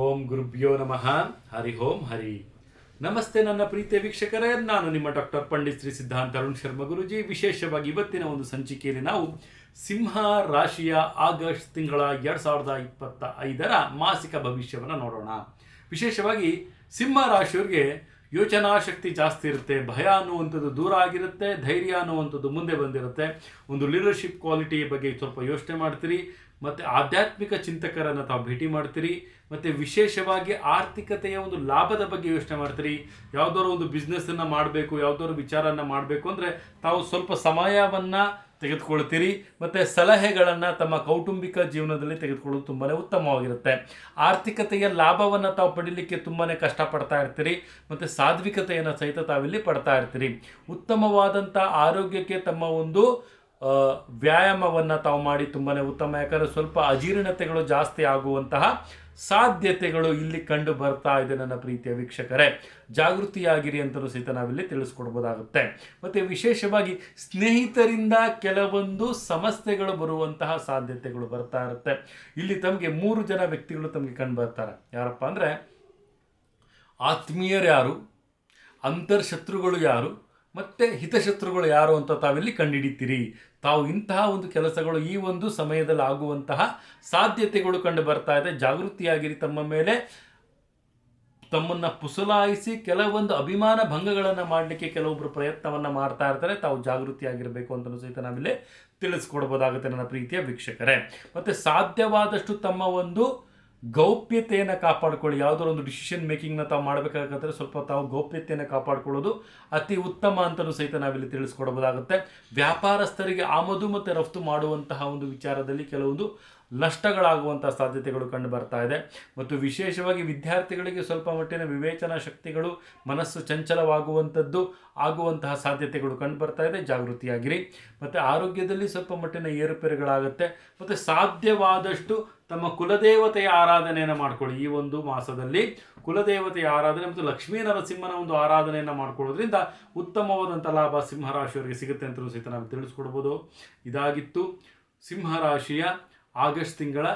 ಓಂ ಗುರುಭ್ಯೋ ನಮಃ. ಹರಿ ಓಂ ಹರಿ. ನಮಸ್ತೆ ನನ್ನ ಪ್ರೀತಿಯ ವೀಕ್ಷಕರೇ, ನಾನು ನಿಮ್ಮ ಡಾಕ್ಟರ್ ಪಂಡಿತ್ ಶ್ರೀ ಸಿದ್ಧಾಂತ ಅರುಣ್ ಶರ್ಮ ಗುರುಜಿ. ವಿಶೇಷವಾಗಿ ಇವತ್ತಿನ ಒಂದು ಸಂಚಿಕೆಯಲ್ಲಿ ನಾವು ಸಿಂಹ ರಾಶಿಯ ಆಗಸ್ಟ್ ತಿಂಗಳ 2025ರ ಮಾಸಿಕ ಭವಿಷ್ಯವನ್ನು ನೋಡೋಣ. ವಿಶೇಷವಾಗಿ ಸಿಂಹ ರಾಶಿಯವರಿಗೆ ಯೋಚನಾ ಶಕ್ತಿ ಜಾಸ್ತಿ ಇರುತ್ತೆ, ಭಯ ಅನ್ನುವಂಥದ್ದು ದೂರ ಆಗಿರುತ್ತೆ, ಧೈರ್ಯ ಅನ್ನುವಂಥದ್ದು ಮುಂದೆ ಬಂದಿರುತ್ತೆ. ಒಂದು ಲೀಡರ್ಶಿಪ್ ಕ್ವಾಲಿಟಿ ಬಗ್ಗೆ ಸ್ವಲ್ಪ ಯೋಚನೆ ಮಾಡ್ತೀರಿ, ಮತ್ತು ಆಧ್ಯಾತ್ಮಿಕ ಚಿಂತಕರನ್ನು ತಾವು ಭೇಟಿ ಮಾಡ್ತೀರಿ, ಮತ್ತು ವಿಶೇಷವಾಗಿ ಆರ್ಥಿಕತೆಯ ಒಂದು ಲಾಭದ ಬಗ್ಗೆ ಯೋಚನೆ ಮಾಡ್ತೀರಿ. ಯಾವುದಾದ್ರು ಒಂದು ಬಿಸ್ನೆಸ್ಸನ್ನು ಮಾಡಬೇಕು, ಯಾವುದಾದ್ರು ವಿಚಾರವನ್ನು ಮಾಡಬೇಕು ಅಂದರೆ ತಾವು ಸ್ವಲ್ಪ ಸಮಯವನ್ನು ತೆಗೆದುಕೊಳ್ತೀರಿ, ಮತ್ತು ಸಲಹೆಗಳನ್ನು ತಮ್ಮ ಕೌಟುಂಬಿಕ ಜೀವನದಲ್ಲಿ ತೆಗೆದುಕೊಳ್ಳೋದು ತುಂಬಾ ಉತ್ತಮವಾಗಿರುತ್ತೆ. ಆರ್ಥಿಕತೆಯ ಲಾಭವನ್ನು ತಾವು ಪಡೀಲಿಕ್ಕೆ ತುಂಬಾ ಕಷ್ಟಪಡ್ತಾ ಇರ್ತೀರಿ, ಮತ್ತು ಸಾತ್ವಿಕತೆಯನ್ನು ಸಹಿತ ತಾವಿಲ್ಲಿ ಪಡ್ತಾ ಇರ್ತೀರಿ. ಉತ್ತಮವಾದಂಥ ಆರೋಗ್ಯಕ್ಕೆ ತಮ್ಮ ಒಂದು ವ್ಯಾಯಾಮವನ್ನು ತಾವು ಮಾಡಿ ತುಂಬಾ ಉತ್ತಮ. ಯಾಕಂದರೆ ಸ್ವಲ್ಪ ಅಜೀರ್ಣತೆಗಳು ಜಾಸ್ತಿ ಆಗುವಂತಹ ಸಾಧ್ಯತೆಗಳು ಇಲ್ಲಿ ಕಂಡು ಬರ್ತಾ ಇದೆ. ನನ್ನ ಪ್ರೀತಿಯ ವೀಕ್ಷಕರೇ, ಜಾಗೃತಿಯಾಗಿರಿ ಅಂತಲೂ ಸಹಿತ ನಾವಿಲ್ಲಿ ತಿಳಿಸ್ಕೊಡ್ಬೋದಾಗುತ್ತೆ. ಮತ್ತು ವಿಶೇಷವಾಗಿ ಸ್ನೇಹಿತರಿಂದ ಕೆಲವೊಂದು ಸಮಸ್ಯೆಗಳು ಬರುವಂತಹ ಸಾಧ್ಯತೆಗಳು ಬರ್ತಾ ಇರುತ್ತೆ. ಇಲ್ಲಿ ತಮಗೆ 3 ಜನ ವ್ಯಕ್ತಿಗಳು ತಮಗೆ ಕಂಡು ಬರ್ತಾರೆ. ಯಾರಪ್ಪ ಅಂದರೆ ಆತ್ಮೀಯರು ಯಾರು, ಅಂತರ್ಶತ್ರುಗಳು ಯಾರು, ಮತ್ತು ಹಿತಶತ್ರುಗಳು ಯಾರು ಅಂತ ತಾವಿಲ್ಲಿ ಕಂಡುಹಿಡಿತೀರಿ. ತಾವು ಇಂತಹ ಒಂದು ಕೆಲಸಗಳು ಈ ಒಂದು ಸಮಯದಲ್ಲಿ ಆಗುವಂತಹ ಸಾಧ್ಯತೆಗಳು ಕಂಡು ಬರ್ತಾ ಇದೆ. ಜಾಗೃತಿಯಾಗಿರಿ. ತಮ್ಮ ಮೇಲೆ ತಮ್ಮನ್ನು ಪುಸಲಾಯಿಸಿ ಕೆಲವೊಂದು ಅಭಿಮಾನ ಭಂಗಗಳನ್ನು ಮಾಡಲಿಕ್ಕೆ ಕೆಲವೊಬ್ಬರು ಪ್ರಯತ್ನವನ್ನು ಮಾಡ್ತಾ ಇರ್ತಾರೆ. ತಾವು ಜಾಗೃತಿಯಾಗಿರಬೇಕು ಅಂತಲೂ ಸಹಿತ ನಾವಿಲ್ಲಿ ತಿಳಿಸ್ಕೊಡ್ಬೋದಾಗುತ್ತೆ ನನ್ನ ಪ್ರೀತಿಯ ವೀಕ್ಷಕರೇ. ಮತ್ತು ಸಾಧ್ಯವಾದಷ್ಟು ತಮ್ಮ ಒಂದು ಗೌಪ್ಯತೆಯನ್ನು ಕಾಪಾಡಿಕೊಳ್ಳಿ. ಯಾವುದಾದ್ರು ಒಂದು ಡಿಸಿಷನ್ ಮೇಕಿಂಗ್ನ ತಾವು ಮಾಡಬೇಕಾಗತ್ತೆ, ಸ್ವಲ್ಪ ತಾವು ಗೌಪ್ಯತೆಯನ್ನು ಕಾಪಾಡಿಕೊಳ್ಳೋದು ಅತಿ ಉತ್ತಮ ಅಂತಲೂ ಸಹಿತ ನಾವಿಲ್ಲಿ ತಿಳಿಸ್ಕೊಡ್ಬೋದಾಗುತ್ತೆ. ವ್ಯಾಪಾರಸ್ಥರಿಗೆ ಆಮದು ಮತ್ತು ರಫ್ತು ಮಾಡುವಂತಹ ಒಂದು ವಿಚಾರದಲ್ಲಿ ಕೆಲವೊಂದು ನಷ್ಟಗಳಾಗುವಂಥ ಸಾಧ್ಯತೆಗಳು ಕಂಡು ಬರ್ತಾ ಇದೆ. ಮತ್ತು ವಿಶೇಷವಾಗಿ ವಿದ್ಯಾರ್ಥಿಗಳಿಗೆ ಸ್ವಲ್ಪ ಮಟ್ಟಿನ ವಿವೇಚನಾ ಶಕ್ತಿಗಳು, ಮನಸ್ಸು ಚಂಚಲವಾಗುವಂಥದ್ದು ಆಗುವಂತಹ ಸಾಧ್ಯತೆಗಳು ಕಂಡು ಬರ್ತಾ ಇದೆ. ಜಾಗೃತಿಯಾಗಿರಿ. ಮತ್ತು ಆರೋಗ್ಯದಲ್ಲಿ ಸ್ವಲ್ಪ ಮಟ್ಟಿನ ಏರುಪೇರುಗಳಾಗುತ್ತೆ. ಮತ್ತು ಸಾಧ್ಯವಾದಷ್ಟು ತಮ್ಮ ಕುಲದೇವತೆಯ ಆರಾಧನೆಯನ್ನು ಮಾಡ್ಕೊಳ್ಳಿ. ಈ ಒಂದು ಮಾಸದಲ್ಲಿ ಕುಲದೇವತೆಯ ಆರಾಧನೆ ಮತ್ತು ಲಕ್ಷ್ಮೀ ನರಸಿಂಹನ ಒಂದು ಆರಾಧನೆಯನ್ನು ಮಾಡ್ಕೊಳ್ಳೋದ್ರಿಂದ ಉತ್ತಮವಾದಂಥ ಲಾಭ ಸಿಂಹರಾಶಿಯವರಿಗೆ ಸಿಗುತ್ತೆ ಅಂತಲೂ ಸಹಿತ ನಾವು ತಿಳಿಸ್ಕೊಡ್ಬೋದು. ಇದಾಗಿತ್ತು ಸಿಂಹರಾಶಿಯ ಆಗಸ್ಟ್ ತಿಂಗಳ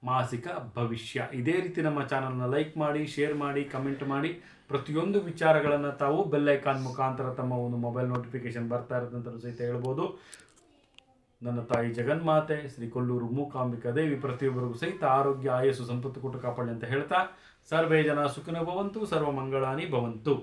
ಮಾಸಿಕ ಭವಿಷ್ಯ. ಇದೇ ರೀತಿ ನಮ್ಮ ಚಾನಲ್ನ ಲೈಕ್ ಮಾಡಿ, ಶೇರ್ ಮಾಡಿ, ಕಮೆಂಟ್ ಮಾಡಿ. ಪ್ರತಿಯೊಂದು ವಿಚಾರಗಳನ್ನು ತಾವು ಬೆಲ್ ಐಕಾನ್ ಮುಖಾಂತರ ತಮ್ಮ ಒಂದು ಮೊಬೈಲ್ ನೋಟಿಫಿಕೇಶನ್ ಬರ್ತಾ ಇರೋದಂತಲೂ ಸಹಿತ ಹೇಳ್ಬೋದು. ನನ್ನ ತಾಯಿ ಜಗನ್ಮಾತೆ ಶ್ರೀ ಕೊಲ್ಲೂರು ಮೂಕಾಂಬಿಕಾ ದೇವಿ ಪ್ರತಿಯೊಬ್ಬರಿಗೂ ಸಹಿತ ಆರೋಗ್ಯ, ಆಯಸ್ಸು, ಸಂಪತ್ತು ಕೊಟ್ಟು ಕಾಪಾಡಲಿ ಅಂತ ಹೇಳ್ತಾ, ಸರ್ವೇ ಜನ ಸುಖಿನೋ ಭವಂತು, ಸರ್ವ ಮಂಗಳಾನಿ ಭವಂತು.